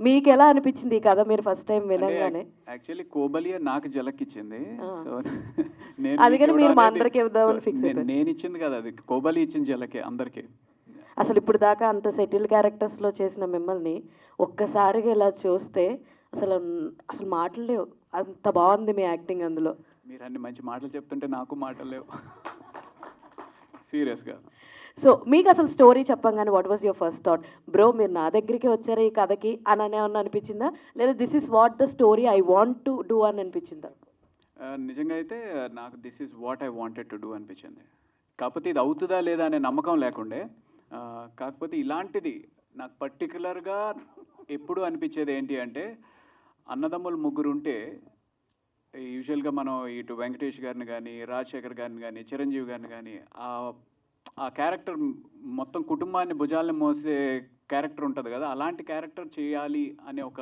మీకు ఎలా అనిపించింది ఈ కథ మీరు ఫస్ట్ టైం వినగానే? యాక్చువల్లీ కోబలియే నాకు జలక్కిచ్చింది. సో నేను అందుకని మీరు మా అందరికి ఇద్దామని ఫిక్స్ అయిపోయారు. నేను ఇచ్చింది కదా, అది కోబలి ఇచ్చిన జలకే అందరికి. అసలు ఇప్పుడు దాకా అంత సెటిల్ క్యారెక్టర్స్లో చేసిన మిమ్మల్ని ఒక్కసారిగా ఇలా చూస్తే అసలు అసలు మాటలు లేవు, అంత బాగుంది మీ యాక్టింగ్ అందులో. మీరు అన్ని మంచి మాటలు చెప్తుంటే నాకు మాటలు లేవు సీరియస్గా. సో మీకు అసలు స్టోరీ చెప్పంగానే what was your first thought? Bro మీరు నా దగ్గరికి వచ్చారు ఈ కథకి అని ఏమన్నా అనిపించిందా, లేదా this is what the story I want to do అని అనిపించిందా? నిజంగా అయితే నాకు this is what I wanted to do అనిపించింది. కాకపోతే ఇది అవుతుందా లేదా అనే నమ్మకం లేకుండే. కాకపోతే ఇలాంటిది నాకు పర్టికులర్గా ఎప్పుడు అనిపించేది ఏంటి అంటే, అన్నదమ్ములు ముగ్గురు ఉంటే యూజువల్గా మనం ఇటు వెంకటేష్ గారిని కానీ, రాజశేఖర్ గారిని కానీ, చిరంజీవి గారిని కానీ, ఆ క్యారెక్టర్ మొత్తం కుటుంబాన్ని భుజాలను మోసే క్యారెక్టర్ ఉంటుంది కదా, అలాంటి క్యారెక్టర్ చేయాలి అనే ఒక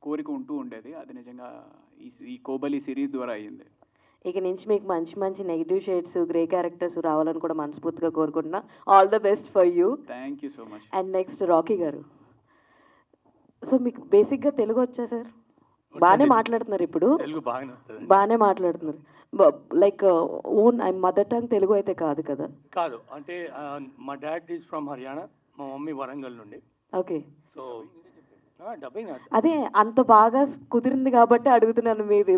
కోరిక ఉంటూ ఉండేది. అది నిజంగా ఈ కోబలి సిరీస్ ద్వారా అయ్యింది. ఇక నుంచి మీకు మంచి మంచి నెగిటివ్ షేడ్స్, గ్రే క్యారెక్టర్స్ రావాలని కూడా మనస్ఫూర్తిగా కోరుకుంటున్నా. All the best for you. Thank you so much. And next Rocky గారు. సో మీకు బేసిక్గా తెలుగు వచ్చా సార్? బాగానే మాట్లాడుతున్నారు ఇప్పుడు, బాగానే మాట్లాడుతున్నారు. Like own mother tongue Telugu అయితే కాదు కదా? కాదు, అంటే మా డాడ్ ఈజ్ ఫ్రమ్ హర్యానా, మా మమ్మీ వరంగల్ నుండి. ఓకే. సో డబ్బింగ్ అదే అంత బాగా కుదిరింది కాబట్టి అడుగుతున్నాను మీది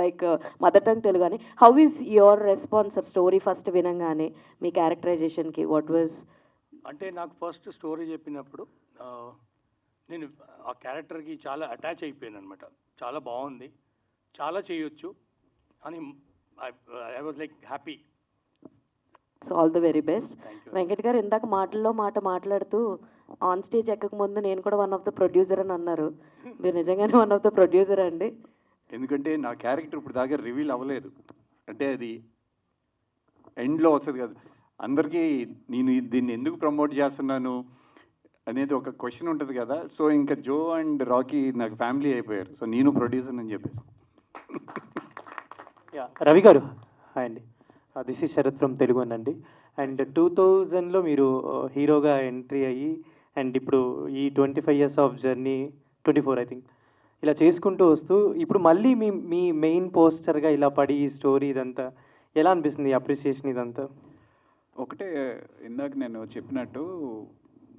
లైక్ మదర్ టంగ్ తెలుగు అని. How is your response story first వినంగానే మీ క్యారెక్టరైజేషన్కి? What was? అంటే నాకు ఫస్ట్ స్టోరీ చెప్పినప్పుడు నేను ఆ క్యారెక్టర్కి చాలా అటాచ్ అయిపోయాను అనమాట. చాలా బాగుంది, చాలా చేయొచ్చు అని I was like happy. So all the very best. Venkat గారు ఇందాక మాటల్లో మాట్లాడుతూ ఆన్ స్టేజ్ ఎక్కక ముందు నేను కూడా వన్ ఆఫ్ ద ప్రొడ్యూసర్ అని అన్నారు. మీరు నిజంగానే వన్ ఆఫ్ ద ప్రొడ్యూసర్ అండి? ఎందుకంటే నా క్యారెక్టర్ ఇప్పుడు దాకా రివీల్ అవ్వలేదు, అంటే అది ఎండ్లో వస్తుంది కదా అందరికీ. నేను దీన్ని ఎందుకు ప్రమోట్ చేస్తున్నాను అనేది ఒక క్వశ్చన్ ఉంటుంది కదా. సో ఇంకా జో అండ్ రాకీ నాకు ఫ్యామిలీ అయిపోయారు. సో నేను ప్రొడ్యూసర్ అని చెప్పేసి. రవి గారు హాయ్ అండి, this is Sharath from Telugu అండి. అండ్ 2000లో మీరు హీరోగా ఎంట్రీ అయ్యి అండ్ ఇప్పుడు ఈ 25 years of journey, 24 I think, ఇలా చేసుకుంటూ వస్తూ ఇప్పుడు మళ్ళీ మీ మెయిన్ పోస్టర్గా ఇలా పడి ఈ స్టోరీ ఇదంతా ఎలా అనిపిస్తుంది, అప్రిసియేషన్ ఇదంతా? ఒకటే ఇందాక నేను చెప్పినట్టు,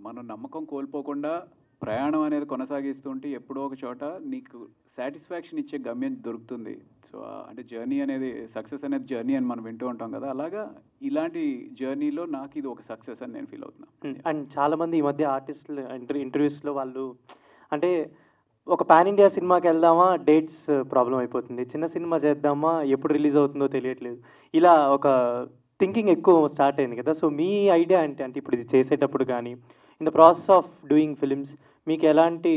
మనం నమ్మకం కోల్పోకుండా ప్రయాణం అనేది కొనసాగిస్తుంటే ఎప్పుడో ఒక చోట నీకు సాటిస్ఫాక్షన్ ఇచ్చే గమ్యం దొరుకుతుంది. సో అంటే జర్నీ అనేది, సక్సెస్ అనేది జర్నీ అని మనం వింటూ ఉంటాం కదా, అలాగా ఇలాంటి జర్నీలో నాకు ఇది ఒక సక్సెస్ అని నేను ఫీల్ అవుతున్నాను. అండ్ చాలామంది ఈ మధ్య ఆర్టిస్టులు ఇంటర్వ్యూస్లో వాళ్ళు అంటే ఒక పాన్ ఇండియా సినిమాకి వెళ్దామా డేట్స్ ప్రాబ్లం అయిపోతుంది, చిన్న సినిమా చేద్దామా ఎప్పుడు రిలీజ్ అవుతుందో తెలియట్లేదు, ఇలా ఒక థింకింగ్ ఎక్కువ స్టార్ట్ అయింది కదా. సో మీ ఐడియా అంటే ఇప్పుడు ఇది చేసేటప్పుడు కానీ in the process of doing films మీకు ఎలాంటి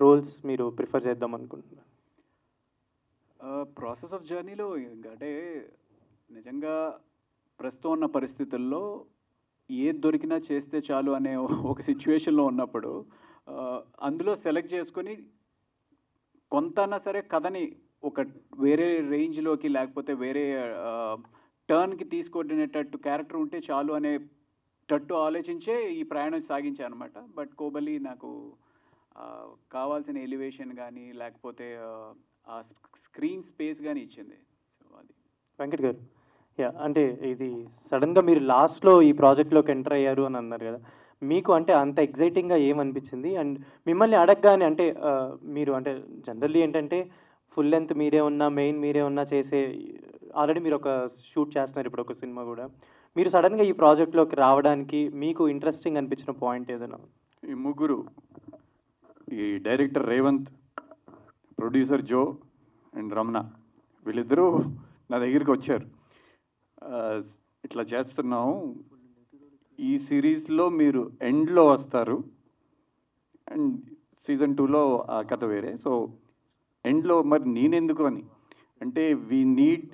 రోల్స్ మీరు ప్రిఫర్ చేద్దాం అనుకుంటున్నారు? ప్రాసెస్ ఆఫ్ జర్నీలో అంటే నిజంగా ప్రస్తుతం ఉన్న పరిస్థితుల్లో ఏది దొరికినా చేస్తే చాలు అనే ఒక సిచ్యువేషన్లో ఉన్నప్పుడు అందులో సెలెక్ట్ చేసుకొని కొంతన్నా సరే కథని ఒక వేరే రేంజ్లోకి లేకపోతే వేరే టర్న్కి తీసుకొనేటట్టు క్యారెక్టర్ ఉంటే చాలు అనేటట్టు ఆలోచించే ఈ ప్రయాణం సాగించాను అనమాట. బట్ కోబలి నాకు కావాల్సిన ఎలివేషన్ కానీ లేకపోతే ఆ స్క్రీన్ స్పేస్ కానీ ఇచ్చింది. సో అది. వెంకట్ గారు, అంటే ఇది సడన్గా మీరు లాస్ట్లో ఈ ప్రాజెక్ట్లోకి ఎంటర్ అయ్యారు అని అన్నారు కదా, మీకు అంటే అంత ఎగ్జైటింగ్గా ఏమనిపించింది? అండ్ మిమ్మల్ని అడగగానే అంటే మీరు అంటే జనరల్లీ ఏంటంటే ఫుల్ లెంత్ మీరే ఉన్నా, మెయిన్ మీరే ఉన్నా చేసే, ఆల్రెడీ మీరు ఒక షూట్ చేస్తున్నారు ఇప్పుడు ఒక సినిమా కూడా, మీరు సడన్గా ఈ ప్రాజెక్ట్లోకి రావడానికి మీకు ఇంట్రెస్టింగ్ అనిపించిన పాయింట్ ఏదైనా? ఈ ముగ్గురు, ఈ director Revanth, producer Jo and Ramana, వీళ్ళిద్దరూ నా దగ్గరికి వచ్చారు. ఇట్లా చేస్తున్నాము, ఈ సిరీస్లో మీరు ఎండ్లో వస్తారు అండ్ సీజన్ 2లో ఆ కథ వేరే, సో ఎండ్లో మరి నేనెందుకు అని అంటే వీ నీడ్,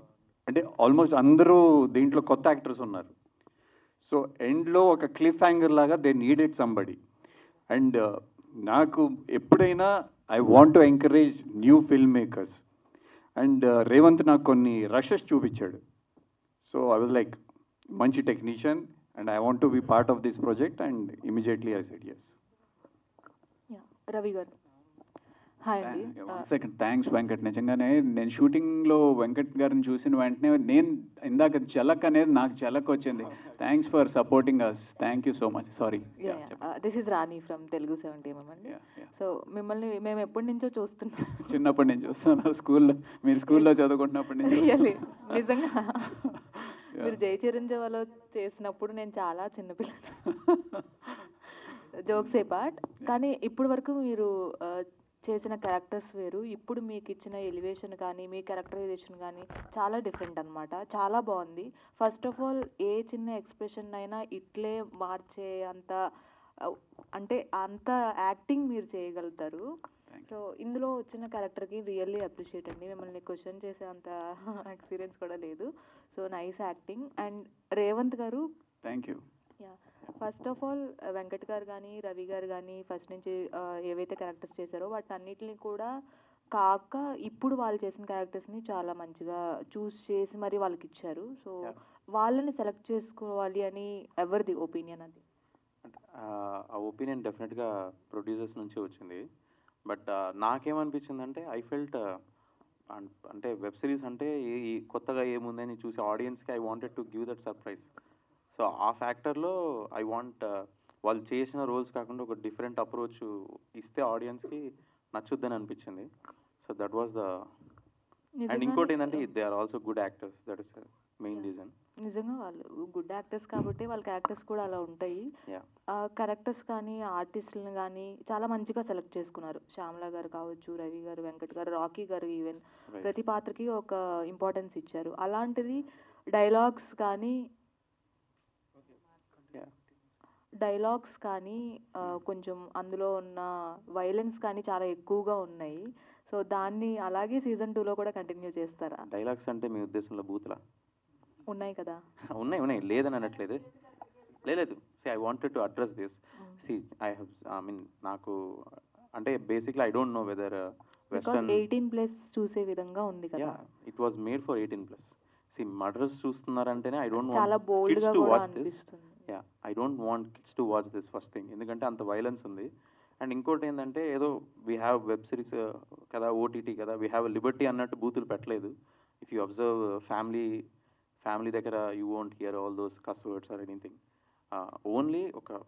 అంటే ఆల్మోస్ట్ అందరూ దీంట్లో కొత్త యాక్టర్స్ ఉన్నారు. సో ఎండ్లో ఒక క్లిఫ్ హ్యాంగర్ లాగా దే నీడెడ్ సంబడి. అండ్ నాకు ఎప్పుడైనా I want to encourage new film makers. And Revanth నాకు కొన్ని రషెస్ చూపించాడు. సో ఐ వాజ్ లైక్ మంచి technician and I want to be part of this project and immediately I said yes. Ravi garu, hi అండి. Second thanks Venkat. నిజంగానే నేను షూటింగ్లో వెంకట్ గారిని చూసిన వెంటనే నేను ఇందాక జలక్ అనేది నాకు జలక్ వచ్చింది. Thanks for supporting us. Thank you so much. Sorry. This is Rani from Telugu 70 అండి. సో మిమ్మల్ని మేము ఎప్పటి నుంచో చూస్తున్నాం. చిన్నప్పటి నుంచి చూస్తాను, స్కూల్లో మీరు స్కూల్లో చదువుకుంటున్నప్పటి నుంచి. రియల్లీ నిజంగా మీరు జై చిరంజీవిలో చేసినప్పుడు నేను చాలా చిన్నపిల్ల. జోక్స్ ఏ పార్ట్. కానీ ఇప్పుడు వరకు మీరు చేసిన క్యారెక్టర్స్ వేరు. ఇప్పుడు మీకు ఇచ్చిన ఎలివేషన్ కానీ మీ క్యారెక్టరైజేషన్ కానీ చాలా డిఫరెంట్ అనమాట. చాలా బాగుంది. ఫస్ట్ ఆఫ్ ఆల్ ఏ చిన్న ఎక్స్ప్రెషన్ అయినా ఇట్లే మార్చే అంత అంటే అంత యాక్టింగ్ మీరు చేయగలుగుతారు. సో ఇందులో వచ్చిన క్యారెక్టర్కి రియల్లీ అప్రిషియేట్ అండి. మిమ్మల్ని క్వశ్చన్ చేసే అంత ఎక్స్పీరియన్స్ కూడా లేదు. So nice acting. And Revanth garu, thank you. Yeah, first of all Venkat garu కానీ రవి గారు కానీ ఫస్ట్ నుంచి ఏవైతే క్యారెక్టర్స్ చేశారో వాటి అన్నిటిని కూడా కాక ఇప్పుడు వాళ్ళు చేసిన క్యారెక్టర్స్ని చాలా మంచిగా చూస్ చేసి మరి వాళ్ళకి ఇచ్చారు. సో వాళ్ళని సెలెక్ట్ చేసుకోవాలి అని ఎవరిది ఒపీనియన్ అది? ఆ ఒపీనియన్ డెఫినెట్గా ప్రొడ్యూసర్స్ నుంచి వచ్చింది. బట్ నాకేమనిపించిందంటే ఐ ఫెల్ట్ అంటే వెబ్ సిరీస్ అంటే కొత్తగా ఏముందని చూసి ఆడియన్స్కి I wanted to give that surprise. So ఆ ఫ్యాక్టర్లో ఐ వాంట్ వాళ్ళు చేసిన రోల్స్ కాకుండా ఒక డిఫరెంట్ అప్రోచ్ ఇస్తే ఆడియన్స్కి నచ్చుద్దని అనిపించింది. So that was the and ఇంకోటి ఏంటంటే they are also good actors. That is main reason. నిజంగా వాళ్ళు గుడ్ యాక్టర్స్ కాబట్టి వాళ్ళ క్యారెక్టర్స్ కూడా అలా ఉంటాయి. క్యారెక్టర్స్ కానీ ఆర్టిస్టులను కానీ చాలా మంచిగా సెలెక్ట్ చేసుకున్నారు. శ్యామల గారు కావచ్చు, రవి గారు, వెంకట్ గారు, రాకీ గారు, ఈవెన్ ప్రతి పాత్రకి ఒక ఇంపార్టెన్స్ ఇచ్చారు. అలాంటిది డైలాగ్స్ కానీ కొంచెం అందులో ఉన్న వైలెన్స్ కానీ చాలా ఎక్కువగా ఉన్నాయి. సో దాన్ని అలాగే సీజన్ 2లో కూడా కంటిన్యూ చేస్తారా? డైలాగ్స్ అంటే మీ ఉద్దేశంలో బూతులా? ఉన్నాయి కదా. ఉన్నాయి లేదని అనట్లేదు. లేదు. I wanted to address this. నాకు అంటే basically I don't know whether western 18+ చూసే విధంగా ఉంది కదా. It was made for 18+. Murders చూస్తున్నారంటేనే ఐ డోంట్ చాలా వాంట్ బోల్డ్ కిడ్స్ గా టు కూడా వాచ్ దిస్. అనిపిస్తుంది. I don't want kids to watch this first thing. ఎందుకంటే అంత వైలెన్స్ ఉంది. అండ్ ఇంకోటి ఏంటంటే ఏదో వీ హ్యావ్ వెబ్ సిరీస్ కదా, ఓటీటీ కదా, వీ హ్యావ్ లిబర్టీ అన్నట్టు బూతులు పెట్టలేదు. ఇఫ్ యూ అబ్జర్వ్ ఫ్యామిలీ దగ్గర you won't here all those కస్ వర్డ్స్ ఆర్ ఎనీథింగ్. ఓన్లీ ఒక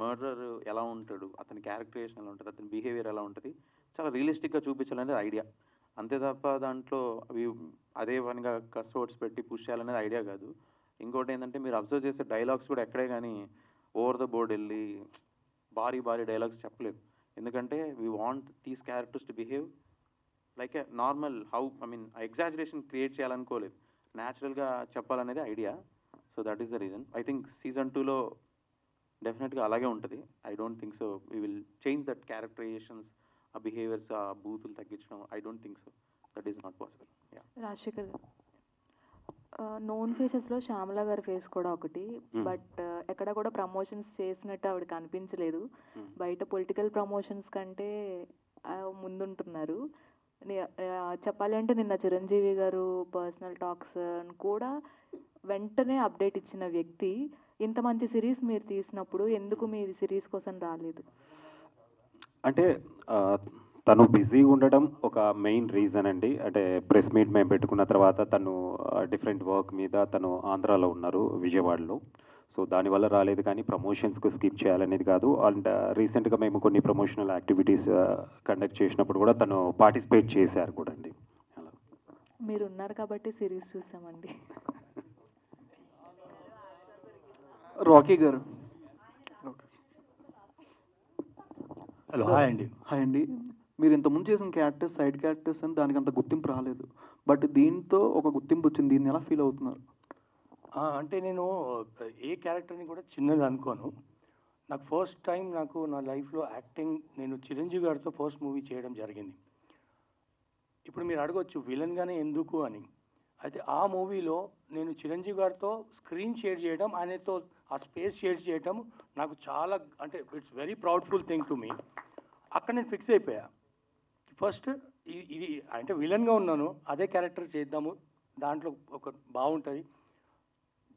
మర్డరర్ ఎలా ఉంటాడు, అతని క్యారెక్టరేషన్ ఎలా ఉంటుంది, అతని బిహేవియర్ ఎలా ఉంటుంది, చాలా రియలిస్టిక్గా చూపించాలనేది ఐడియా. అంతే తప్ప దాంట్లో అదే పనిగా కస్ వర్డ్స్ పెట్టి పుష్ చేయాలనేది ఐడియా కాదు. ఇంకోటి ఏంటంటే మీరు అబ్జర్వ్ చేసే డైలాగ్స్ కూడా ఎక్కడే కానీ ఓవర్ ద బోర్డ్ వెళ్ళి భారీ డైలాగ్స్ చెప్పలేదు. ఎందుకంటే we want these characters to behave like a normal exaggeration create చేయాలనుకోలేదు, న్యాచురల్గా చెప్పాలనేది idea. So that is the reason. I think season 2లో డెఫినెట్గా అలాగే ఉంటుంది. I don't think so we will change that characterisations, ఆ బిహేవియర్స్, ఆ బూతులు తగ్గించడం. I don't think so. That is not possible. Rajasekhar garu, known ఫేసెస్లో Shyamala గారి ఫేస్ కూడా ఒకటి. బట్ ఎక్కడ కూడా ప్రమోషన్స్ చేసినట్టు ఆవిడకి అనిపించలేదు. బయట పొలిటికల్ ప్రమోషన్స్ కంటే ముందుంటున్నారు. చెప్పాలి అంటే నిన్న చిరంజీవి గారు పర్సనల్ టాక్స్ కూడా వెంటనే అప్డేట్ ఇచ్చిన వ్యక్తి. ఇంత మంచి సిరీస్ మీరు తీసినప్పుడు ఎందుకు మీ సిరీస్ కోసం రాలేదు? అంటే తను బిజీగా ఉండడం ఒక మెయిన్ రీజన్ అండి. అంటే ప్రెస్ మీట్ మేము పెట్టుకున్న తర్వాత తను డిఫరెంట్ వర్క్ మీద తను ఆంధ్రాలో ఉన్నారు, విజయవాడలో. సో దానివల్ల రాలేదు. కానీ ప్రమోషన్స్కు స్కిప్ చేయాలనేది కాదు. అండ్ రీసెంట్గా మేము కొన్ని ప్రమోషనల్ యాక్టివిటీస్ కండక్ట్ చేసినప్పుడు కూడా తను పార్టిసిపేట్ చేశారు కూడా అండి. అలా మీరు ఉన్నారు కాబట్టి సిరీస్ చూసామండి. రాకీ గారు, హలో. హాయ్ అండి. హాయ్ అండి. మీరు ఇంతకుముందు చేసిన క్యారెక్టర్స్ సైడ్ క్యారెక్టర్స్ అని దానికి అంత గుర్తింపు రాలేదు. బట్ దీంతో ఒక గుర్తింపు వచ్చింది. దీన్ని ఎలా ఫీల్ అవుతున్నారు? అంటే నేను ఏ క్యారెక్టర్ని కూడా చిన్నది అనుకోను. నాకు ఫస్ట్ టైం నా లైఫ్లో యాక్టింగ్ నేను చిరంజీవి గారితో ఫస్ట్ మూవీ చేయడం జరిగింది. ఇప్పుడు మీరు అడగొచ్చు విలన్గానే ఎందుకు అని. అయితే ఆ మూవీలో నేను చిరంజీవి గారితో స్క్రీన్ షేర్ చేయడం, ఆయనతో ఆ స్పేస్ షేర్ చేయడం నాకు చాలా అంటే it's very proudful thing to me. అక్కడ నేను ఫిక్స్ అయిపోయా. ఫస్ట్ ఇది అంటే విలన్గా ఉన్నాను, అదే క్యారెక్టర్ చేద్దాము, దాంట్లో ఒక బాగుంటుంది.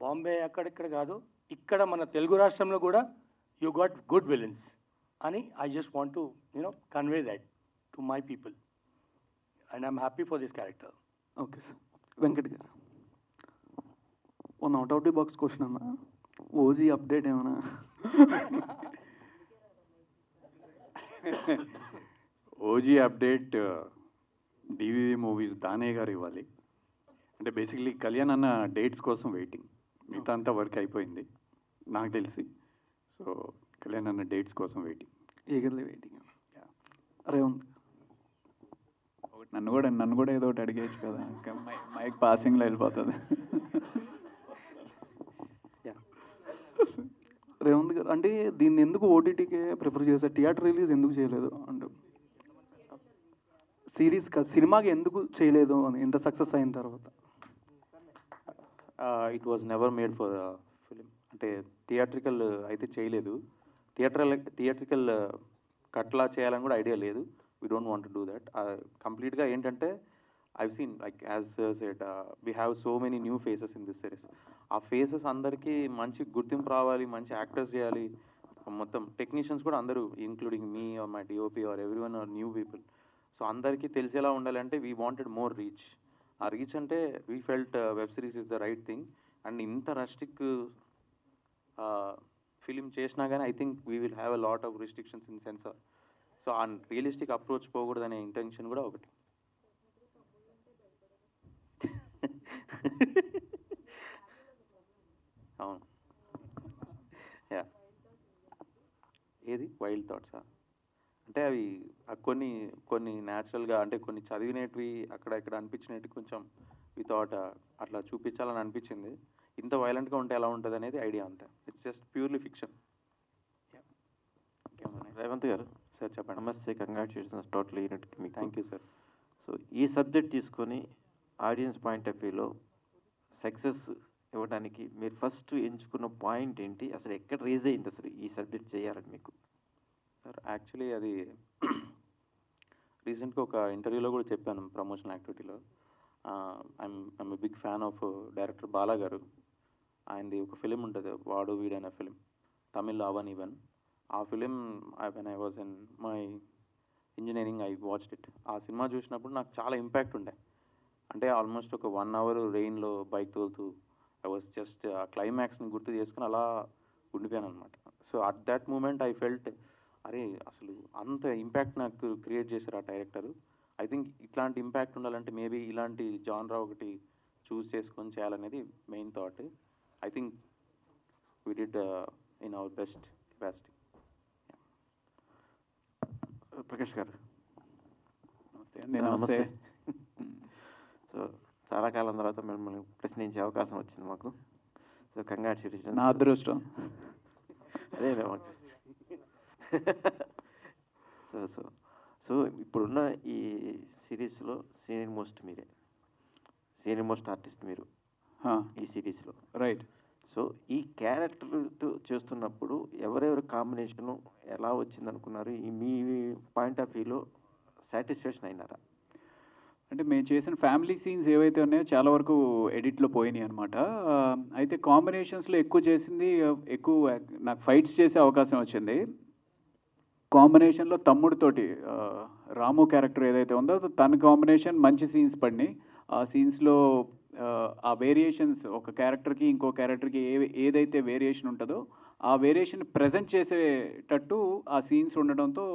బాంబే అక్కడిక్కడ కాదు, ఇక్కడ మన తెలుగు రాష్ట్రంలో కూడా యూ గాట్ గుడ్ విలన్స్ అని I just want to convey that to my people. And I'm happy for this character. Okay sir Venkat garu out of the box question అన్న ఓజీ అప్డేట్ ఏమన్నా ఓజీ అప్డేట్ డివివి మూవీస్ దానే గారు ఇవ్వాలి. అంటే basically Kalyan అన్న dates కోసం waiting, మిగతా అంతా వర్క్ అయిపోయింది నాకు తెలిసి. సో కళ్యాణ్ అన్న డేట్స్ కోసం వెయిటింగ్. Eagerly waiting. రేవంత్ ఒకటి నన్ను కూడా ఏదో ఒకటి అడిగేయచ్చు కదా, ఇంకా మైక్ పాసింగ్లో వెళ్ళిపోతుంది. రేవంత్ గారు అంటే దీన్ని ఎందుకు ఓటీటీకే ప్రిఫర్ చేశారు, థియేటర్ రిలీజ్ ఎందుకు చేయలేదు అంటే సిరీస్ సినిమాకి ఎందుకు చేయలేదు అని ఇంత సక్సెస్ అయిన తర్వాత? It was never made for film. అంటే థియేట్రికల్ అయితే చేయలేదు, థియేట్రికల్ కట్లా చేయాలని కూడా ఐడియా లేదు. We don't want to do that. కంప్లీట్గా ఏంటంటే I've seen like as said we have so many new faces in this series. ఆ ఫేసెస్ అందరికీ మంచి గుర్తింపు రావాలి, మంచి యాక్టర్స్ చేయాలి. మొత్తం టెక్నీషియన్స్ కూడా అందరూ including me or my DOP or everyone or new people. So అందరికీ తెలిసేలా ఉండాలంటే వీ వాంటెడ్ మోర్ రీచ్. ఆ రీచ్ అంటే we felt web series is the right thing. And ఇంత రస్టిక్ ఫిలిం చేసినా కానీ I think we will have a lot of restrictions in censor. So ఆ realistic approach పోకూడదనే ఇంటెన్షన్ కూడా ఒకటి. అవును, యా. ఏది వైల్డ్ థాట్సా అంటే అవి కొన్ని న్యాచురల్గా అంటే కొన్ని చదివినవి అక్కడ ఇక్కడ అనిపించినట్టు కొంచెం వి థాట్ అట్లా చూపించాలని అనిపించింది. ఇంత వైలెంట్గా ఉంటే ఎలా ఉంటుంది అనేది ఐడియా అంతే. It's just purely fiction. Revanth గారు సార్ చెప్పండి. నమస్తే, కంగ్రాచులేషన్స్ టోటల్ యూనిట్కి మీకు. Thank you sir. సో ఈ సబ్జెక్ట్ తీసుకొని ఆడియన్స్ పాయింట్ ఆఫ్ వ్యూలో సక్సెస్ ఇవ్వడానికి మీరు ఫస్ట్ ఎంచుకున్న పాయింట్ ఏంటి, అసలు ఎక్కడ రేజ్ అయింది అసలు ఈ సబ్జెక్ట్ చేయాలని మీకు? సార్ యాక్చువల్లీ అది రీసెంట్గా ఒక ఇంటర్వ్యూలో కూడా చెప్పాను ప్రమోషనల్ యాక్టివిటీలో. I'm a big fan of director Bala garu. ఆయనది ఒక ఫిలిం ఉంటుంది వాడు వీడు అనే ఫిలిం, తమిళ్లో అవన్ ఈవెన్. ఆ film when I was in my engineering I watched it. ఆ సినిమా చూసినప్పుడు నాకు చాలా ఇంపాక్ట్ ఉండే. అంటే ఆల్మోస్ట్ ఒక 1 hour రెయిన్లో బైక్ తోలుతూ ఐ వాజ్ జస్ట్ ఆ క్లైమాక్స్ని గుర్తు చేసుకుని అలా ఉండిపోయాను అనమాట. So at that moment I felt, అరే అసలు అంత ఇంపాక్ట్ నాకు క్రియేట్ చేశారు ఆ డైరెక్టర్. ఐ థింక్ ఇట్లాంటి ఇంపాక్ట్ ఉండాలంటే మేబీ ఇలాంటి జానరా ఒకటి చూస్ చేసుకొని చేయాలనేది main thought. I think we did in our best capacity. Prakash garu నమస్తే అండి. నమస్తే. సో చాలా కాలం తర్వాత మిమ్మల్ని ప్రశ్నించే అవకాశం వచ్చింది మాకు. So congratulations. నా అదృష్టం. అదే మాకు. సో సో సో ఇప్పుడున్న ఈ సిరీస్లో సీనియర్ మోస్ట్ మీరే, సీనియర్ మోస్ట్ ఆర్టిస్ట్ మీరు ఈ సిరీస్లో, రైట్. సో ఈ క్యారెక్టర్తో చేస్తున్నప్పుడు ఎవరెవరి కాంబినేషను ఎలా వచ్చింది అనుకున్నారు? ఈ మీ పాయింట్ ఆఫ్ వ్యూలో సాటిస్ఫాక్షన్ అయినారా? అంటే మేము చేసిన ఫ్యామిలీ సీన్స్ ఏవైతే ఉన్నాయో చాలా వరకు ఎడిట్లో పోయినాయి అనమాట. అయితే కాంబినేషన్స్లో ఎక్కువ చేసింది, ఎక్కువ నాకు ఫైట్స్ చేసే అవకాశం వచ్చింది. కాంబినేషన్లో తమ్ముడితోటి రాము క్యారెక్టర్ ఏదైతే ఉందో తన కాంబినేషన్ మంచి సీన్స్ పడినాయి. ఆ సీన్స్లో ఆ వేరియేషన్స్ ఒక క్యారెక్టర్కి ఇంకో క్యారెక్టర్కి ఏదైతే వేరియేషన్ ఉంటుందో ఆ వేరియేషన్ ప్రజెంట్ చేసేటట్టు ఆ సీన్స్ ఉండడంతో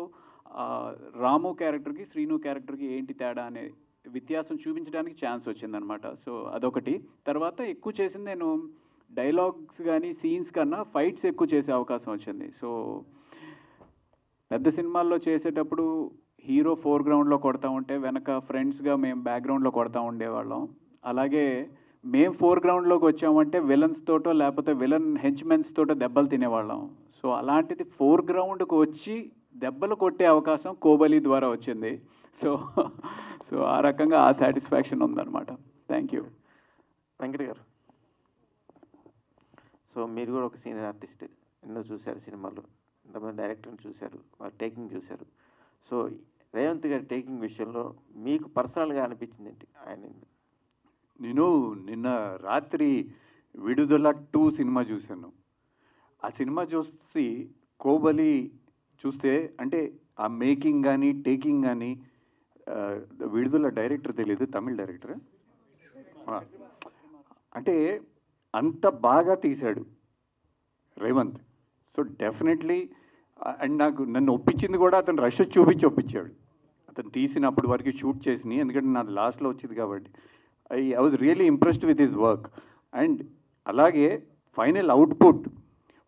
రాము క్యారెక్టర్కి శ్రీను క్యారెక్టర్కి ఏంటి తేడా అనే వ్యత్యాసం చూపించడానికి ఛాన్స్ వచ్చిందనమాట. సో అదొకటి. తర్వాత ఎక్కువ చేసింది నేను డైలాగ్స్ కానీ సీన్స్ కన్నా ఫైట్స్ ఎక్కువ చేసే అవకాశం వచ్చింది. సో పెద్ద సినిమాల్లో చేసేటప్పుడు హీరో ఫోర్గ్రౌండ్లో కొడతా ఉంటే వెనక ఫ్రెండ్స్గా మేము బ్యాక్గ్రౌండ్లో కొడతా ఉండేవాళ్ళం. అలాగే మేము ఫోర్గ్రౌండ్లోకి వచ్చామంటే విలన్స్ తోటో లేకపోతే విలన్ హెంచ్మెన్స్ తోటో దెబ్బలు తినేవాళ్ళం. సో అలాంటిది ఫోర్గ్రౌండ్కి వచ్చి దెబ్బలు కొట్టే అవకాశం కోబలి ద్వారా వచ్చింది. సో సో ఆ రకంగా ఆ సాటిస్ఫాక్షన్ ఉందన్నమాట. Thank you. వెంకట్ గారు, సో మీరు కూడా ఒక సీనియర్ ఆర్టిస్ట్, ఎన్నో చూశారు సినిమాలు, ఎంతమంది డైరెక్టర్ని చూశారు, వాళ్ళ టేకింగ్ చూశారు. సో రేవంత్ గారి టేకింగ్ విషయంలో మీకు పర్సనల్గా అనిపించింది ఏంటి ఆయన? నేను నిన్న రాత్రి విడుదల 2 సినిమా చూశాను. ఆ సినిమా చూసి కోబలి చూస్తే అంటే ఆ మేకింగ్ కానీ టేకింగ్ కానీ విడుదల డైరెక్టర్ తెలియదు, తమిళ డైరెక్టర్. అంటే అంత బాగా తీశాడు రేవంత్. సో డెఫినెట్లీ, అండ్ నన్ను ఒప్పించింది కూడా అతను రష్ చూపించి ఒప్పించాడు. అతను తీసినప్పుడు వరకు షూట్ చేసి, ఎందుకంటే నాది లాస్ట్లో వచ్చింది కాబట్టి I was really impressed with his work. And అలాగే ఫైనల్ అవుట్పుట్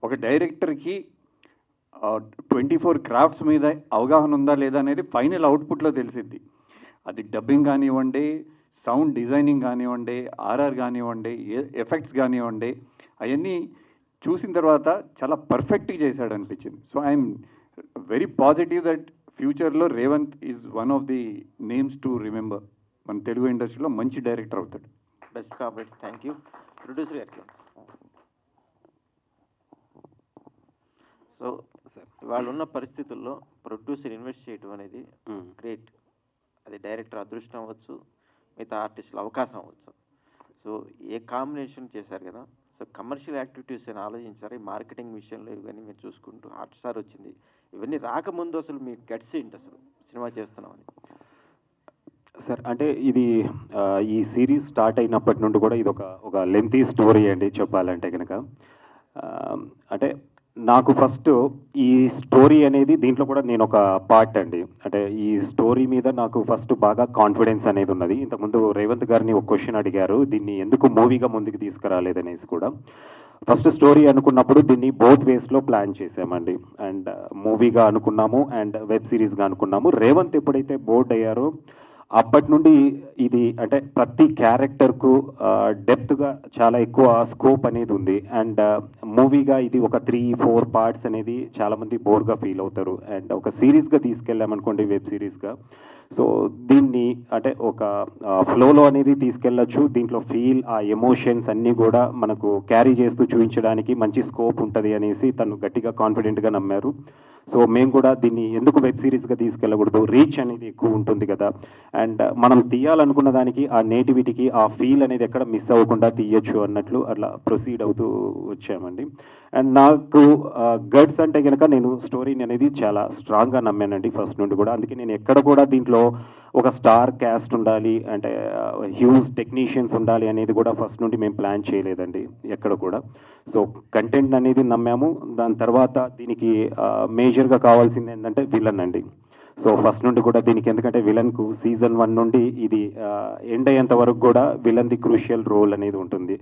ఒక డైరెక్టర్కి 24 క్రాఫ్ట్స్ మీద అవగాహన ఉందా లేదా అనేది ఫైనల్ అవుట్పుట్లో తెలిసిద్ది. అది డబ్బింగ్ కానివ్వండి, సౌండ్ డిజైనింగ్ కానివ్వండి, ఆర్ఆర్ కానివ్వండి, ఎఫెక్ట్స్ కానివ్వండి, అవన్నీ చూసిన తర్వాత చాలా పర్ఫెక్ట్గా చేశాడు అనిపించింది. So I'm very positive that ఫ్యూచర్లో Revanth is one of the names to remember. మన తెలుగు ఇండస్ట్రీలో మంచి డైరెక్టర్ అవుతాడు. బెస్ట్ కాబట్టి థ్యాంక్ యూ. ప్రొడ్యూసర్ గారికి. సో ఇవాళ ఉన్న పరిస్థితుల్లో ప్రొడ్యూసర్ ఇన్వెస్ట్ చేయడం అనేది గ్రేట్. అది డైరెక్టర్ అదృష్టం అవ్వచ్చు, మిగతా ఆర్టిస్టుల అవకాశం అవ్వచ్చు. సో ఏ కాంబినేషన్ చేశారు కదా. సో కమర్షియల్ యాక్టివిటీస్ అని ఆలోచించారు. ఈ మార్కెటింగ్ విషయంలో ఇవన్నీ మీరు చూసుకుంటూ హాట్స్టార్ వచ్చింది. ఇవన్నీ రాకముందు అసలు మీ గట్స్ ఏంటి అసలు సినిమా చేస్తున్నామని? సార్ అంటే ఇది ఈ సిరీస్ స్టార్ట్ అయినప్పటి నుండి కూడా ఇది ఒక లెంతీ స్టోరీ అండి చెప్పాలంటే కనుక. అంటే నాకు ఫస్ట్ ఈ స్టోరీ అనేది దీంట్లో కూడా నేను ఒక పార్ట్ అండి. అంటే ఈ స్టోరీ మీద నాకు ఫస్ట్ బాగా కాన్ఫిడెన్స్ అనేది ఉన్నది. ఇంతకుముందు రేవంత్ గారిని ఒక క్వశ్చన్ అడిగారు, దీన్ని ఎందుకు మూవీగా ముందుకు తీసుకురాలేదనేసి కూడా. ఫస్ట్ స్టోరీ అనుకున్నప్పుడు దీన్ని బోత్ వేస్లో ప్లాన్ చేసామండి. అండ్ మూవీగా అనుకున్నాము అండ్ వెబ్ సిరీస్గా అనుకున్నాము. రేవంత్ ఎప్పుడైతే బోర్డ్ అయ్యారో అప్పటి నుండి ఇది అంటే ప్రతి క్యారెక్టర్కు డెప్త్గా చాలా ఎక్కువ స్కోప్ అనేది ఉంది. అండ్ మూవీగా ఇది ఒక 3-4 పార్ట్స్ అనేది చాలామంది బోర్గా ఫీల్ అవుతారు. అండ్ ఒక సిరీస్గా తీసుకెళ్ళామనుకోండి, వెబ్ సిరీస్గా, సో దీన్ని అంటే ఒక ఫ్లోలో అనేది తీసుకెళ్ళచ్చు. దీంట్లో ఫీల్, ఆ ఎమోషన్స్ అన్నీ కూడా మనకు క్యారీ చేస్తూ చూపించడానికి మంచి స్కోప్ ఉంటుంది అనేసి తను గట్టిగా కాన్ఫిడెంట్గా నమ్మారు. సో మేము కూడా దీన్ని ఎందుకు వెబ్ సిరీస్గా తీసుకెళ్ళకూడదు, రీచ్ అనేది ఎక్కువ ఉంటుంది కదా, అండ్ మనం తీయాలనుకున్న దానికి ఆ నేటివిటీకి ఆ ఫీల్ అనేది ఎక్కడ మిస్ అవ్వకుండా తీయచ్చు అన్నట్లు అట్లా ప్రొసీడ్ అవుతూ వచ్చామండి. అండ్ నాకు గట్స్ అంటే కనుక నేను స్టోరీని అనేది చాలా స్ట్రాంగ్గా నమ్మానండి ఫస్ట్ నుండి కూడా. అందుకే నేను ఎక్కడ కూడా దీంట్లో ఒక స్టార్ క్యాస్ట్ ఉండాలి అంటే హ్యూజ్ టెక్నీషియన్స్ ఉండాలి అనేది కూడా ఫస్ట్ నుండి మేము ప్లాన్ చేయలేదండి ఎక్కడ కూడా. సో కంటెంట్ అనేది నమ్మాము. దాని తర్వాత దీనికి మేజర్గా కావాల్సింది ఏంటంటే విలన్ అండి. సో ఫస్ట్ నుండి కూడా దీనికి ఎందుకంటే విలన్కు సీజన్ 1 నుండి ఇది ఎండ్ అయ్యేంత వరకు కూడా విలన్ది క్రూషియల్ రోల్ అనేది ఉంటుంది.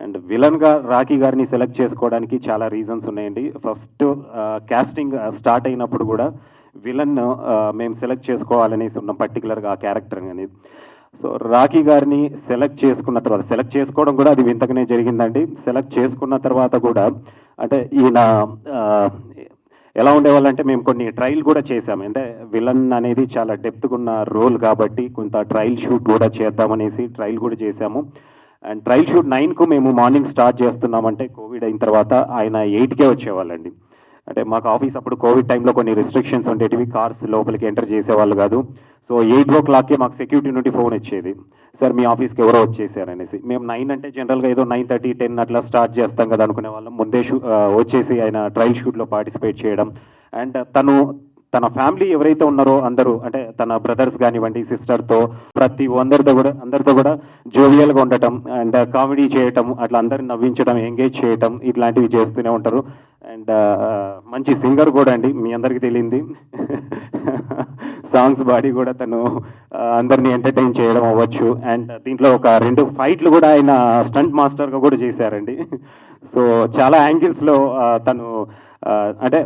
అండ్ విలన్గా రాఖీ గారిని సెలెక్ట్ చేసుకోవడానికి చాలా రీజన్స్ ఉన్నాయండి. ఫస్ట్ కాస్టింగ్ స్టార్ట్ అయినప్పుడు కూడా విలన్ మేము సెలెక్ట్ చేసుకోవాలనేసి ఉన్నాం పర్టికులర్గా ఆ క్యారెక్టర్ అనేది. సో రాఖీ గారిని సెలెక్ట్ చేసుకున్న తర్వాత, సెలెక్ట్ చేసుకోవడం కూడా అది వింతగానే జరిగిందండి. సెలెక్ట్ చేసుకున్న తర్వాత కూడా అంటే ఈయన ఎలా ఉండేవాళ్ళంటే మేము కొన్ని ట్రయల్ కూడా చేసాము. అంటే విలన్ అనేది చాలా డెప్త్గా ఉన్న రోల్ కాబట్టి కొంత ట్రయల్ షూట్ కూడా చేద్దామనేసి ట్రయల్ కూడా చేశాము. అండ్ ట్రయల్ షూట్ 9కు మేము మార్నింగ్ స్టార్ట్ చేస్తున్నామంటే కోవిడ్ అయిన తర్వాత ఆయన 8కే వచ్చేవాళ్ళండి. అంటే మాకు ఆఫీస్ అప్పుడు కోవిడ్ టైంలో కొన్ని రిస్ట్రిక్షన్స్ ఉండేటివి, కార్స్ లోపలికి ఎంటర్ చేసేవాళ్ళు కాదు. సో 8 o'clockకే మాకు సెక్యూరిటీ నుండి ఫోన్ వచ్చేది, సార్ మీ ఆఫీస్కి ఎవరో వచ్చేసారనేసి. మేము 9 అంటే జనరల్గా ఏదో 9:30, 10 అట్లా స్టార్ట్ చేస్తాం కదా అనుకునే వాళ్ళం. ముందే వచ్చేసి ఆయన ట్రయల్ షూట్లో పార్టిసిపేట్ చేయడం. అండ్ తన ఫ్యామిలీ ఎవరైతే ఉన్నారో అందరూ అంటే తన బ్రదర్స్ కానివ్వండి, సిస్టర్తో ప్రతి అందరితో కూడా జోవియల్గా ఉండటం అండ్ కామెడీ చేయటం, అట్లా అందరిని నవ్వించడం, ఎంగేజ్ చేయటం, ఇట్లాంటివి చేస్తూనే ఉంటారు. అండ్ మంచి సింగర్ కూడా అండి, మీ అందరికీ తెలియంది. సాంగ్స్ బాడీ కూడా తను అందరినీ ఎంటర్టైన్ చేయడం అవ్వచ్చు. అండ్ దీంట్లో ఒక 2 ఫైట్లు కూడా ఆయన స్టంట్ మాస్టర్గా కూడా చేశారండి. సో చాలా యాంగిల్స్లో తను అంటే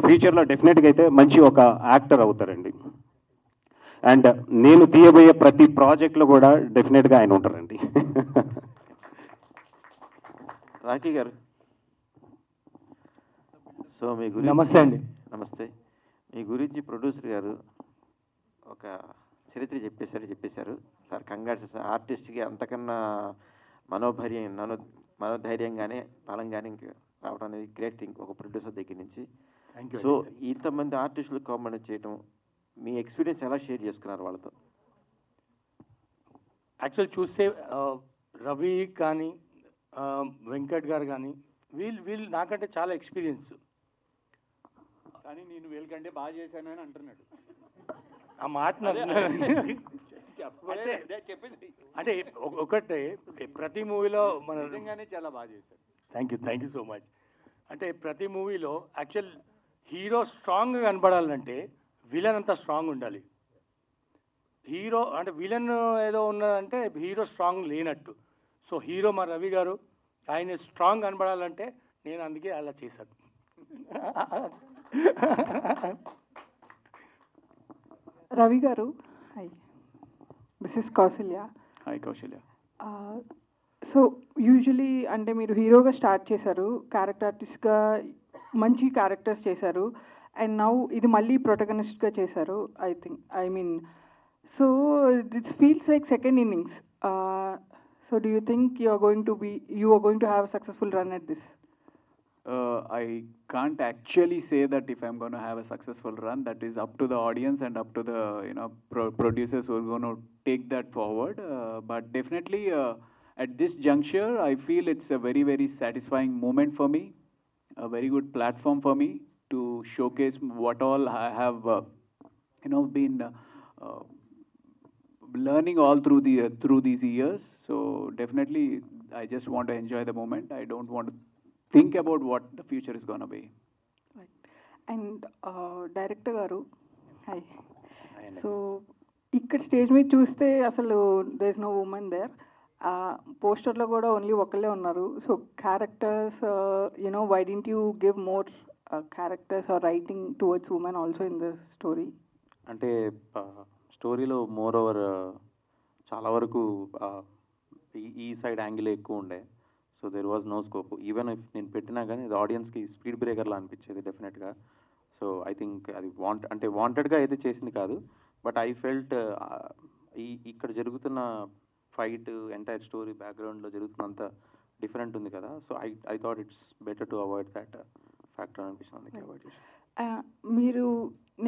ఫ్యూచర్లో డెఫినెట్గా అయితే మంచి ఒక యాక్టర్ అవుతారండి. అండ్ నేను తీయబోయే ప్రతి ప్రాజెక్ట్లో కూడా డెఫినెట్గా ఆయన ఉంటారండి. రాఖీ గారు, సో మీ గురించి నమస్తే అండి. నమస్తే. మీ గురించి ప్రొడ్యూసర్ గారు ఒక చరిత్ర చెప్పేశారు సార్. కంగ్రాట్స్. ఆర్టిస్ట్కి అంతకన్నా మనోధైర్యంగానే బలంగానే ఇంక రావడం అనేది గ్రేట్ థింగ్ ఒక ప్రొడ్యూసర్ దగ్గర నుంచి. సో ఇంతమంది ఆర్టిస్టులు కాంబినేట్ చేయడం, మీ ఎక్స్పీరియన్స్ ఎలా షేర్ చేసుకున్నారు వాళ్ళతో? యాక్చువల్ చూస్తే రవి కానీ వెంకట్ గారు కానీ వీళ్ళు నాకంటే చాలా ఎక్స్పీరియన్స్. కానీ నేను వీళ్ళకంటే బాగా చేశానని అంటున్నాడు. ఆ మాట అంటే ఒకటే ప్రతి మూవీలో మన నిజంగానే చాలా బాగా చేశారు. Thank you so much. అంటే ప్రతి మూవీలో యాక్చువల్ హీరో స్ట్రాంగ్గా కనపడాలంటే విలన్ అంతా స్ట్రాంగ్ ఉండాలి. హీరో అంటే విలన్ ఏదో ఉన్నదంటే హీరో స్ట్రాంగ్ లేనట్టు. సో హీరో మా రవి గారు ఆయన స్ట్రాంగ్ కనపడాలంటే నేను అందుకే అలా చేశాను. Ravi garu, hi, this is Kausalya. Hi Kaushalya. So usually అంటే మీరు హీరోగా స్టార్ట్ చేశారు, క్యారెక్టర్ ఆర్టిస్ట్గా మంచి క్యారెక్టర్స్ చేశారు, అండ్ నౌ ఇది మళ్ళీ ప్రొటగనిస్ట్గా చేశారు. I mean so this feels like second innings. So do you think you are going to have a successful run at this? I can't actually say that if I'm going to have a successful run. That is up to the audience and up to the producers who are going to take that forward. But definitely at this juncture, I feel it's a very, very satisfying moment for me, a very good platform for me to showcase what all I have been learning all through these years. So definitely I just want to enjoy the moment. I don't want to think about what the future is going to be. Right. And director garu, hi. So ఇక్కడ stage మీద చూస్తే అసలు there is no women there. పోస్టర్లో కూడా only ఒకళ్ళే ఉన్నారు. So characters why didn't you give more characters or writing towards women also in the story? అంటే స్టోరీలో మోర్ ఓవర్ చాలా వరకు ఈ సైడ్ యాంగిల్ ఎక్కువ ఉండే. So there was no scope. Even if నేను పెట్టినా కానీ అది ఆడియన్స్కి స్పీడ్ బ్రేకర్లా అనిపించేది డెఫినెట్గా. సో ఐ థింక్ అది వాంటెడ్గా అయితే చేసింది కాదు. బట్ ఐ ఫెల్ట్ ఇక్కడ జరుగుతున్న ఫైట్ ఎంటైర్ స్టోరీ బ్యాక్గ్రౌండ్లో జరుగుతున్నంత డిఫరెంట్ ఉంది కదా. So I thought it's better to avoid that factor అనిపిస్తుంది. అవాయిడ్ చేసి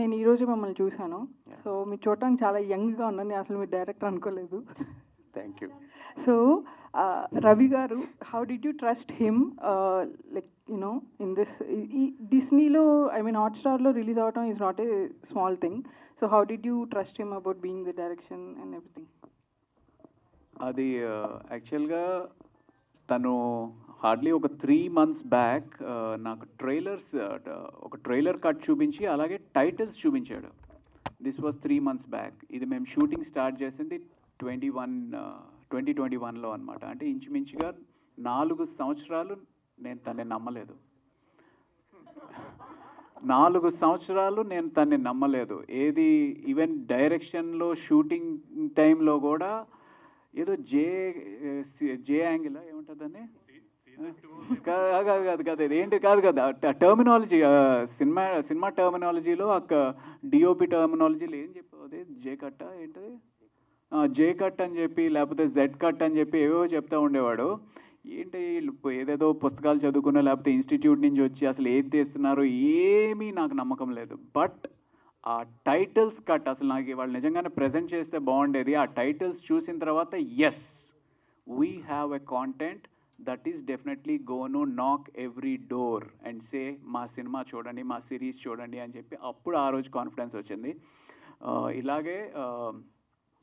నేను ఈరోజు మిమ్మల్ని చూశాను. సో మీరు చూడటానికి చాలా యంగ్గా ఉన్నాను. నేను అసలు మీరు డైరెక్టర్ అనుకోలేదు. Thank you. So Ravi garu, how did you trust him, in this Disney lo, I mean Hotstar lo release avatam is not a small thing. So how did you trust him about being the direction and everything? అది యాక్చువల్గా తను hardly ఒక 3 months back నాకు ఒక trailer cut చూపించి అలాగే titles చూపించాడు. This was 3 months back. ఇది మేము షూటింగ్ స్టార్ట్ చేసింది 2021లో అనమాట. అంటే ఇంచుమించుగా 4 సంవత్సరాలు నేను తనని నమ్మలేదు. 4 సంవత్సరాలు నేను తనని నమ్మలేదు. ఏది ఈవెన్ డైరెక్షన్లో షూటింగ్ టైంలో కూడా ఏదో జే యాంగిల్ ఏముంటుందని కాదు ఏంటి కాదు కదా టర్మినాలజీ, సినిమా టర్మినాలజీలో డిఓపి టర్మినాలజీలో ఏం చెప్పేది జే కట్ట ఏంటది జే కట్ అని చెప్పి లేకపోతే జెడ్ కట్ అని చెప్పి ఏవో చెప్తా ఉండేవాడు. ఏంటి ఏదేదో పుస్తకాలు చదువుకున్నా లేకపోతే ఇన్స్టిట్యూట్ నుంచి వచ్చి అసలు ఏది తీస్తున్నారు ఏమీ నాకు నమ్మకం లేదు. బట్ ఆ టైటిల్స్ కట్ అసలు నాకు వాళ్ళు నిజంగానే ప్రజెంట్ చేస్తే బాగుండేది. ఆ టైటిల్స్ చూసిన తర్వాత yes we have a content that is definitely gonna knock every door and say మా సినిమా చూడండి, మా సిరీస్ చూడండి అని చెప్పి అప్పుడు ఆ రోజు కాన్ఫిడెన్స్ వచ్చింది. ఇలాగే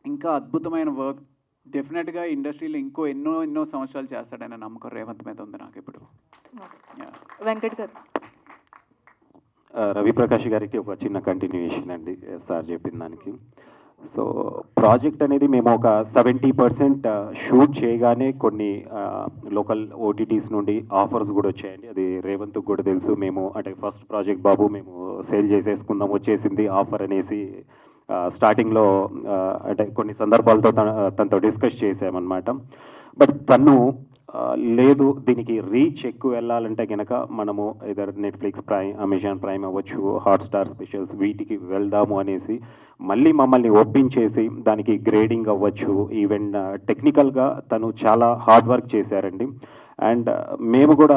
ఇంకా అద్భుతమైన వర్క్ డెఫినెట్గా ఇండస్ట్రీలో ఎన్నో సంవత్సరాలు చేస్తాడనే నమ్మకం రేవంత్ మీద ఉంది నాకు ఇప్పుడు. వెంకట్ గారు. రవి ప్రకాష్ గారికి ఒక చిన్న కంటిన్యూయేషన్ అండి సార్ చెప్పిన దానికి. సో ప్రాజెక్ట్ అనేది మేము ఒక 70% షూట్ చేయగానే కొన్ని లోకల్ ఓటీటీస్ నుండి ఆఫర్స్ కూడా వచ్చాయండి. అది రేవంత్కి కూడా తెలుసు. మేము అంటే ఫస్ట్ ప్రాజెక్ట్ బాబు మేము సేల్ చేసేసుకుందాం వచ్చేసింది ఆఫర్ అనేసి స్టార్టింగ్లో అంటే కొన్ని సందర్భాలతో తనతో డిస్కస్ చేసామన్నమాట. బట్ తను లేదు దీనికి రీచ్ ఎక్కువ వెళ్ళాలంటే కనుక మనము either Netflix prime, Amazon prime అవ్వచ్చు, హాట్స్టార్ స్పెషల్స్ వీటికి వెళ్దాము అనేసి మళ్ళీ మమ్మల్ని ఒప్పించేసి దానికి గ్రేడింగ్ అవ్వచ్చు, ఈవెన్ టెక్నికల్గా తను చాలా హార్డ్ వర్క్ చేశారండి. అండ్ మేము కూడా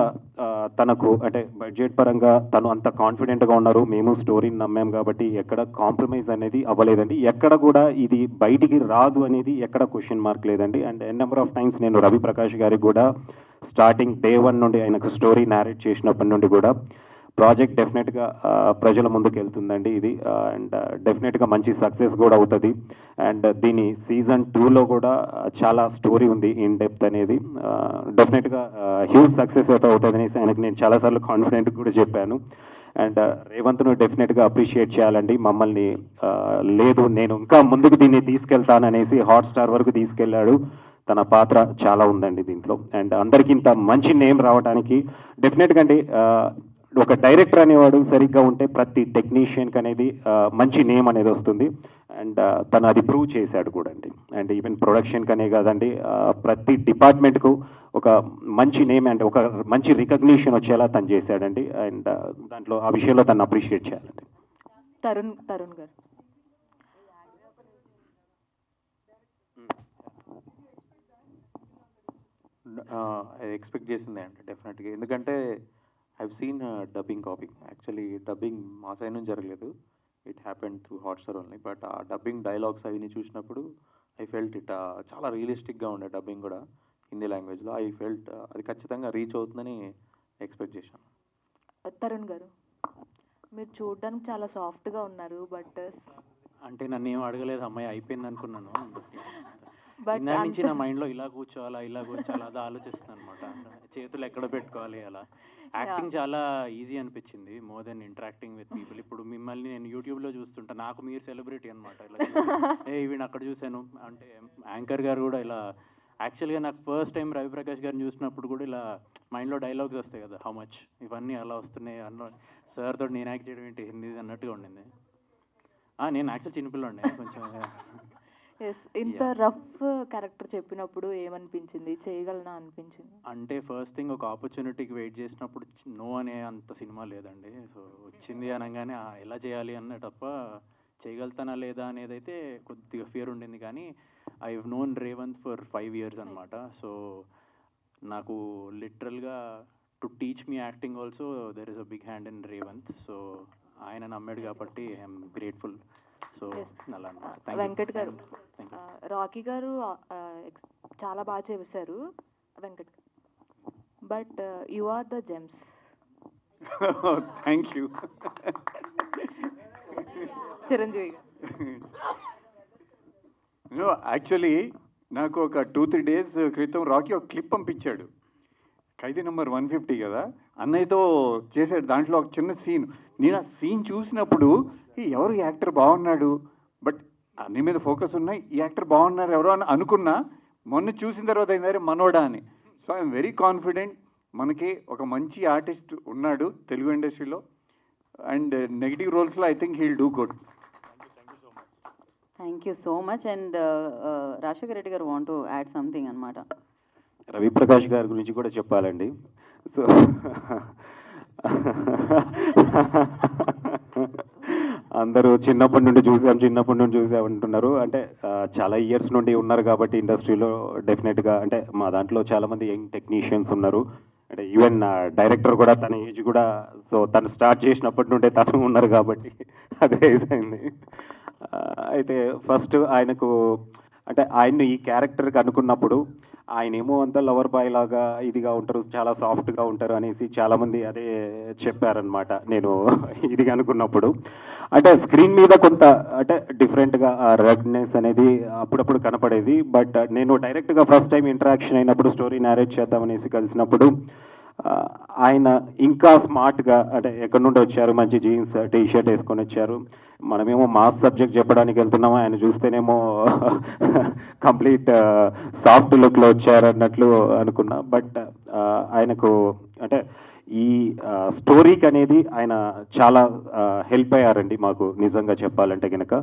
తనకు అంటే బడ్జెట్ పరంగా తను అంత కాన్ఫిడెంట్గా ఉన్నారు, మేము స్టోరీని నమ్మాం కాబట్టి ఎక్కడ కాంప్రమైజ్ అనేది అవ్వలేదండి. ఎక్కడ కూడా ఇది బయటికి రాదు అనేది ఎక్కడ క్వశ్చన్ మార్క్ లేదండి. అండ్ నెంబర్ ఆఫ్ టైమ్స్ నేను రవి ప్రకాష్ గారికి కూడా స్టార్టింగ్ డే 1 నుండి ఆయనకు స్టోరీ నేరేట్ చేసినప్పటి నుండి కూడా ప్రాజెక్ట్ డెఫినెట్గా ప్రజల ముందుకు వెళ్తుందండి ఇది, అండ్ డెఫినెట్గా మంచి సక్సెస్ కూడా అవుతుంది. అండ్ దీని సీజన్ 2లో కూడా చాలా స్టోరీ ఉంది ఇన్ డెప్త్ అనేది, డెఫినెట్గా హ్యూజ్ సక్సెస్ అయితే అవుతుంది అనేసి ఆయనకు నేను చాలాసార్లు కాన్ఫిడెంట్ కూడా చెప్పాను. అండ్ రేవంత్ను డెఫినెట్గా అప్రిషియేట్ చేయాలండి. మమ్మల్ని లేదు నేను ఇంకా ముందుకు దీన్ని తీసుకెళ్తాననేసి హాట్‌స్టార్ వరకు తీసుకెళ్ళాడు. తన పాత్ర చాలా ఉందండి దీంట్లో. అండ్ అందరికీ ఇంత మంచి నేమ్ రావడానికి డెఫినెట్గా అండి, ఒక డైరెక్టర్ అనేవాడు సరిగ్గా ఉంటే ప్రతి టెక్నీషియన్కి అనేది మంచి నేమ్ అనేది వస్తుంది. అండ్ తను అది ప్రూవ్ చేశాడు కూడా అండి. అండ్ ఈవెన్ ప్రొడక్షన్కి అనే కాదండి, ప్రతి డిపార్ట్మెంట్కు ఒక మంచి నేమ్ అండ్ ఒక మంచి రికగ్నిషన్ వచ్చేలా తను చేశాడండి. అండ్ దాంట్లో ఆ విషయంలో తను అప్రిషియేట్ చేయాలండి. తరుణ్ గారు. ఎక్స్పెక్ట్ చేసిందే అండి డెఫినెట్గా, ఎందుకంటే I've seen dubbing copy. Actually dubbing మా సైడ్ నుంచి జరగలేదు, it happened through Hotstar only. But ఆ డబ్బింగ్ డైలాగ్స్ అవన్నీ చూసినప్పుడు ఐ ఫెల్ట్ ఇట్ చాలా రియలిస్టిక్గా ఉండే డబ్బింగ్ కూడా హిందీ లాంగ్వేజ్లో. ఐ ఫెల్ట్ అది ఖచ్చితంగా రీచ్ అవుతుందని ఎక్స్పెక్ట్ చేశాను. తరుణ్ గారు, మీరు చూడడానికి చాలా సాఫ్ట్గా ఉన్నారు, బట్ అంటే నన్ను ఏం అడగలేదు అమ్మాయి, అయిపోయింది అనుకున్నాను. బట్ ఇందాక నుంచి నా మైండ్లో ఇలా కూర్చోవాలా అది ఆలోచిస్తాను అనమాట. చేతులు ఎక్కడ పెట్టుకోవాలి అలా. యాక్టింగ్ చాలా ఈజీ అనిపించింది more than interacting with people. ఇప్పుడు మిమ్మల్ని నేను యూట్యూబ్లో చూస్తుంటా, నాకు మీరు సెలబ్రిటీ అనమాట. ఇలా వీడిని అక్కడ చూశాను అంటే, యాంకర్ గారు కూడా ఇలా. యాక్చువల్గా నాకు ఫస్ట్ టైం రవిప్రకాష్ గారిని చూసినప్పుడు కూడా ఇలా మైండ్లో డైలాగ్స్ వస్తాయి కదా, హౌ మచ్ ఇవన్నీ అలా వస్తున్నాయి అన్న. సార్ తోటి నేను యాక్ట్ చేయడం ఏంటి హిందీ అన్నట్టుగా ఉండింది. నేను యాక్చువల్ చిన్నపిల్లండి కొంచెం. ఇంత రఫ్ క్యారెక్టర్ చెప్పినప్పుడు ఏమనిపించింది, చేయగలనా అనిపించింది? అంటే ఫస్ట్ థింగ్, ఒక ఆపర్చునిటీకి వెయిట్ చేసినప్పుడు నో అనే అంత సినిమా లేదండి. సో వచ్చింది అనగానే ఎలా చేయాలి అన్న తప్ప చేయగలుగుతానా లేదా అనేది అయితే కొద్దిగా ఫియర్ ఉండింది. కానీ I have known Revanth for 5 years అనమాట. సో నాకు లిటరల్గా to teach me acting also there is a big hand in Revanth. So ఆయన నమ్మాడు కాబట్టి ఐఎమ్ గ్రేట్ఫుల్. సో అలా అన్నమాట. వెంకట్ గారు, రాకీ గారు చాలా బాగా చేశారు Venkat, but you are the gems. Thank you. Chiranjeevi garu. Actually నాకు ఒక 2-3 days క్రితం రాకీ ఒక క్లిప్ పంపించాడు. ఖైదీ నెంబర్ 150 కదా, అన్నయ్యతో చేశాడు. దాంట్లో ఒక చిన్న సీన్, నేను ఆ సీన్ చూసినప్పుడు ఎవరు యాక్టర్ బాగున్నాడు, బట్ అన్ని మీద ఫోకస్ ఉన్నాయి, ఈ యాక్టర్ బాగున్నారు ఎవరో అని అనుకున్నా. మొన్న చూసిన తర్వాత ఏంటంటే మనోడా అని. సో ఐఎమ్ వెరీ కాన్ఫిడెంట్ మనకి ఒక మంచి ఆర్టిస్ట్ ఉన్నాడు తెలుగు ఇండస్ట్రీలో. అండ్ నెగిటివ్ రోల్స్లో I think he'll do good. Thank you so much. And Rajasekhar Reddy garu want to add something అనమాట. రవిప్రకాష్ గారి గురించి కూడా చెప్పాలండి. సో అందరూ చిన్నప్పటి నుండి చూసామంటున్నారు. అంటే చాలా ఇయర్స్ నుండి ఉన్నారు కాబట్టి ఇండస్ట్రీలో డెఫినెట్గా. అంటే మా దాంట్లో చాలామంది యంగ్ టెక్నీషియన్స్ ఉన్నారు. అంటే ఈవెన్ డైరెక్టర్ కూడా తన ఏజ్ కూడా, సో తను స్టార్ట్ చేసినప్పటి నుండే తను ఉన్నారు కాబట్టి అది రైజ్ అయింది. అయితే ఫస్ట్ ఆయనకు అంటే ఆయన్ని ఈ క్యారెక్టర్కి అనుకున్నప్పుడు ఆయన ఏమో అంతా లవర్ బాయ్ లాగా ఇదిగా ఉంటారు, చాలా సాఫ్ట్గా ఉంటారు అనేసి చాలామంది అదే చెప్పారనమాట. నేను ఇది అనుకున్నప్పుడు అంటే స్క్రీన్ మీద కొంత అంటే డిఫరెంట్గా రగ్నెస్ అనేది అప్పుడప్పుడు కనపడేది. బట్ నేను డైరెక్ట్గా ఫస్ట్ టైం ఇంటరాక్షన్ అయినప్పుడు స్టోరీ నేరేట్ చేద్దామనేసి కలిసినప్పుడు ఆయన ఇంకా స్మార్ట్గా అంటే ఎక్కడి నుండి వచ్చారు, మంచి జీన్స్ టీ షర్ట్ వేసుకొని వచ్చారు. మనమేమో మాస్ సబ్జెక్ట్ చెప్పడానికి వెళ్తున్నాము, ఆయన చూస్తేనేమో కంప్లీట్ సాఫ్ట్ లుక్లో వచ్చారు అన్నట్లు అనుకున్నా. బట్ ఆయనకు అంటే ఈ స్టోరీకి అనేది ఆయన చాలా హెల్ప్ అయ్యారండి మాకు నిజంగా చెప్పాలంటే కనుక.